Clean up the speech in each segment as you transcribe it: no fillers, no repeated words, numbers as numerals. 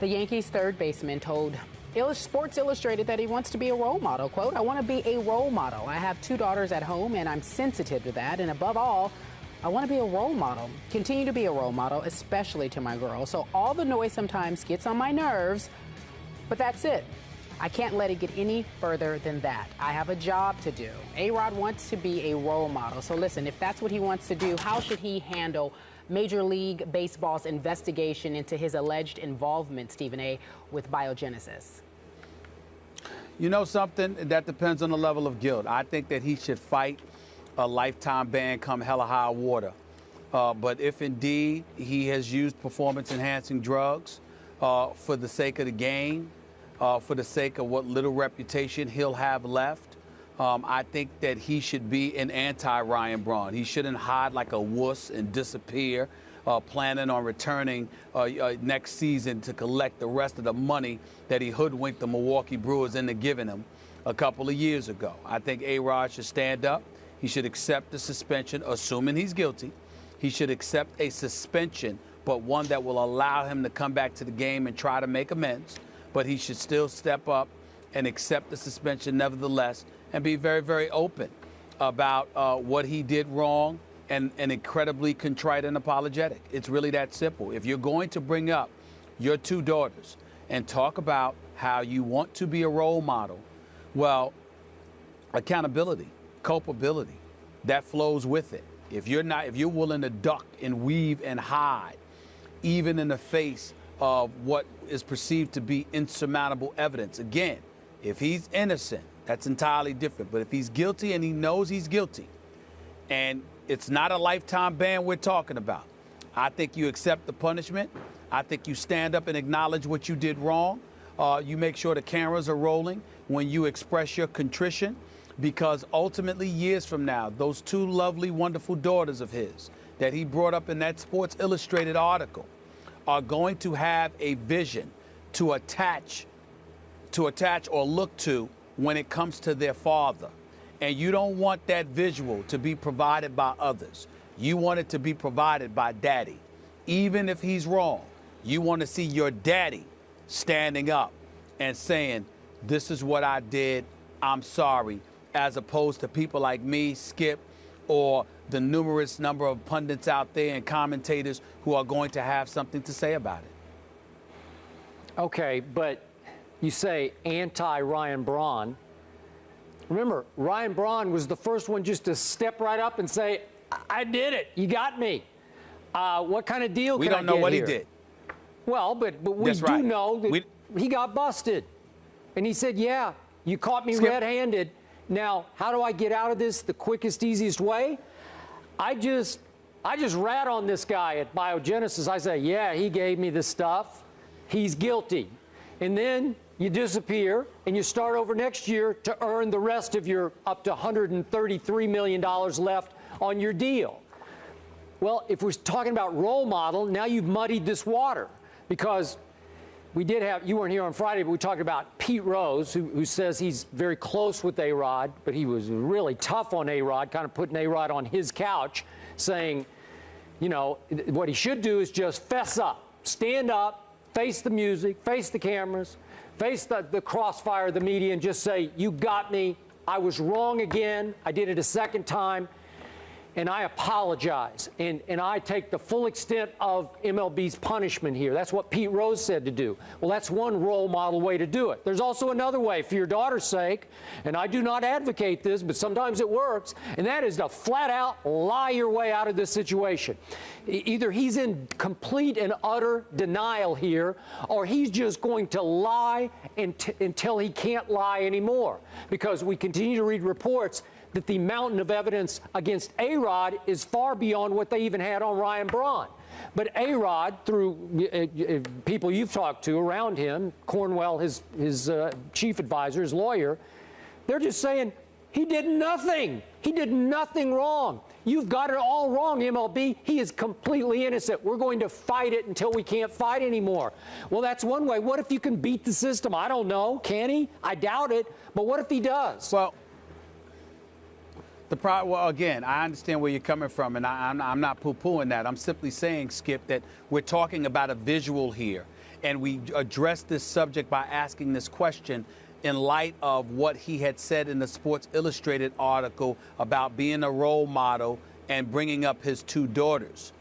The Yankees' third baseman told Sports Illustrated that he wants to be a role model. Quote, "I want to be a role model. I have 2 daughters at home, and I'm sensitive to that. And above all, I want to be a role model, continue to be a role model, especially to my girls. So all the noise sometimes gets on my nerves, but that's it. I can't let it get any further than that. I have a job to do." A-Rod wants to be a role model. So listen, if that's what he wants to do, how should he handle Major League Baseball's investigation into his alleged involvement, Stephen A., with biogenesis? You know something? That depends on the level of guilt. I think that he should fight a lifetime ban come hell or high water. But if indeed he has used performance-enhancing drugs for the sake of the game, for the sake of what little reputation he'll have left, I think that he should be an anti-Ryan Braun. He shouldn't hide like a wuss and disappear, planning on returning next season to collect the rest of the money that he hoodwinked the Milwaukee Brewers into giving him a couple of years ago. I think A-Rod should stand up. He should accept the suspension, assuming he's guilty. He should accept a suspension, but one that will allow him to come back to the game and try to make amends. But he should still step up and accept the suspension nevertheless and be very, very open about what he did wrong and incredibly contrite and apologetic. It's really that simple. If you're going to bring up your 2 daughters and talk about how you want to be a role model, well, accountability, culpability, that flows with it. If you're willing to duck and weave and hide, even in the face of what is perceived to be insurmountable evidence, again, if he's innocent, that's entirely different. But if he's guilty and he knows he's guilty, and it's not a lifetime ban we're talking about, I think you accept the punishment. I think you stand up and acknowledge what you did wrong. You make sure the cameras are rolling when you express your contrition, because ultimately, years from now, those 2 lovely, wonderful daughters of his that he brought up in that Sports Illustrated article are going to have a vision to attach or look to when it comes to their father. And you don't want that visual to be provided by others. You want it to be provided by daddy. Even if he's wrong, you want to see your daddy standing up and saying, "This is what I did, I'm sorry," as opposed to people like me, Skip, or the numerous number of pundits out there and commentators who are going to have something to say about it. Okay, but you say anti-Ryan Braun. Remember, Ryan Braun was the first one just to step right up and say, "I did it. You got me. What kind of deal can I get here?" We don't know what he did. Well, but we do know that he got busted. And he said, "Yeah, you caught me red-handed. Now, how do I get out of this the quickest, easiest way? I just rat on this guy at Biogenesis. I say, yeah, he gave me this stuff. He's guilty." And then you disappear and you start over next year to earn the rest of your up to $133 million left on your deal. Well, if we're talking about role model, now you've muddied this water, because we did have, you weren't here on Friday, but we talked about Pete Rose, who says he's very close with A-Rod, but he was really tough on A-Rod, kind of putting A-Rod on his couch, saying, you know, what he should do is just fess up, stand up, face the music, face the cameras, face the crossfire of the media, and just say, "You got me. I was wrong again. I did it a second time. And I apologize, and I take the full extent of MLB's punishment here." That's what Pete Rose said to do. Well, that's one role model way to do it. There's also another way, for your daughter's sake, and I do not advocate this, but sometimes it works, and that is to flat out lie your way out of this situation. Either he's in complete and utter denial here, or he's just going to lie until he can't lie anymore, because we continue to read reports that the mountain of evidence against A-Rod is far beyond what they even had on Ryan Braun. But A-Rod, through people you've talked to around him, Cornwell, his chief advisor, his lawyer, they're just saying, he did nothing. He did nothing wrong. You've got it all wrong, MLB. He is completely innocent. We're going to fight it until we can't fight anymore. Well, that's one way. What if you can beat the system? I don't know. Can he? I doubt it. But what if he does? Well, well, again, I understand where you're coming from, and I'm not poo-pooing that. I'm simply saying, Skip, that we're talking about a visual here. and we addressed this subject by asking this question in light of what he had said in the Sports Illustrated article about being a role model and bringing up his 2 daughters.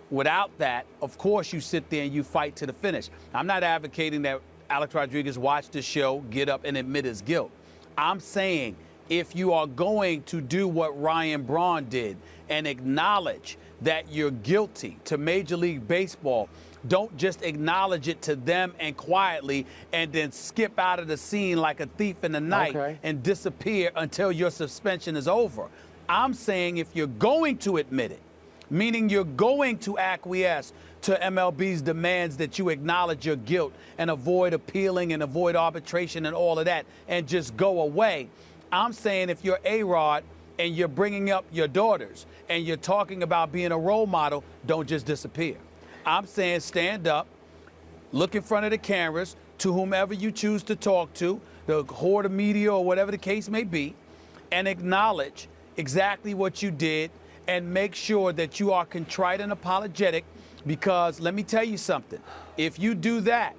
Without that, of course, you sit there and you fight to the finish. I'm not advocating that Alex Rodriguez watch the show, get up and admit his guilt. I'm saying if you are going to do what Ryan Braun did and acknowledge that you're guilty to Major League Baseball, don't just acknowledge it to them and quietly and then skip out of the scene like a thief in the night and disappear until your suspension is over. I'm saying if you're going to admit it, meaning you're going to acquiesce to MLB's demands that you acknowledge your guilt and avoid appealing and avoid arbitration and all of that and just go away. I'm saying if you're A-Rod and you're bringing up your daughters and you're talking about being a role model, don't just disappear. I'm saying stand up, look in front of the cameras to whomever you choose to talk to, the horde of media or whatever the case may be, and acknowledge exactly what you did and make sure that you are contrite and apologetic, because let me tell you something. If you do that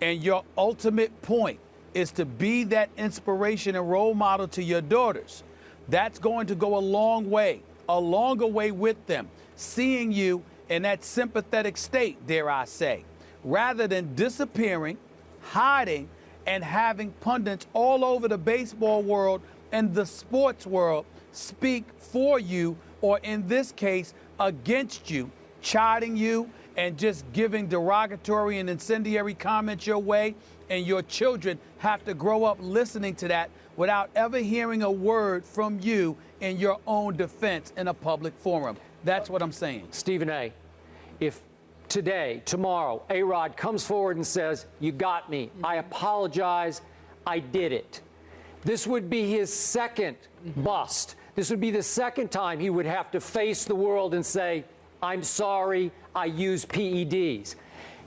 and your ultimate point is to be that inspiration and role model to your daughters, that's going to go a long way, a longer way with them, seeing you in that sympathetic state, dare I say, rather than disappearing, hiding, and having pundits all over the baseball world and the sports world speak for you, or in this case, against you, chiding you and just giving derogatory and incendiary comments your way, and your children have to grow up listening to that without ever hearing a word from you in your own defense in a public forum. That's what I'm saying. Stephen A., if today, tomorrow, A-Rod comes forward and says, you got me, I apologize, I did it, this would be his second bust. This would be the second time he would have to face the world and say, I'm sorry, I used PEDs.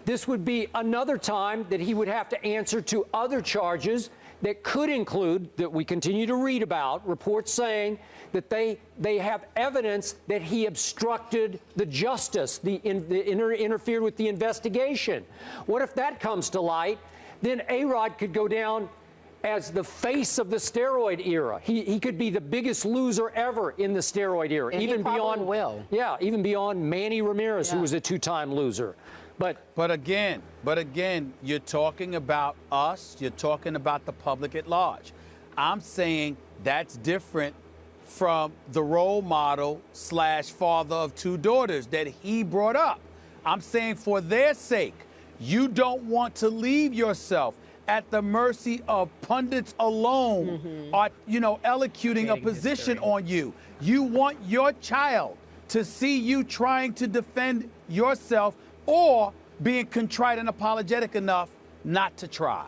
This would be another time that he would have to answer to other charges that could include, that we continue to read about, reports saying that they have evidence that he obstructed the justice, interfered with the investigation. What if that comes to light? Then A-Rod could go down as the face of the steroid era. He could be the biggest loser ever in the steroid era, and even beyond even beyond Manny Ramirez, who was a 2-time loser. But again, you're talking about us, you're talking about the public at large. I'm saying that's different from the role model / father of 2 daughters that he brought up. I'm saying for their sake, you don't want to leave yourself at the mercy of pundits alone are, elocuting a position on you. You want your child to see you trying to defend yourself or being contrite and apologetic enough not to try.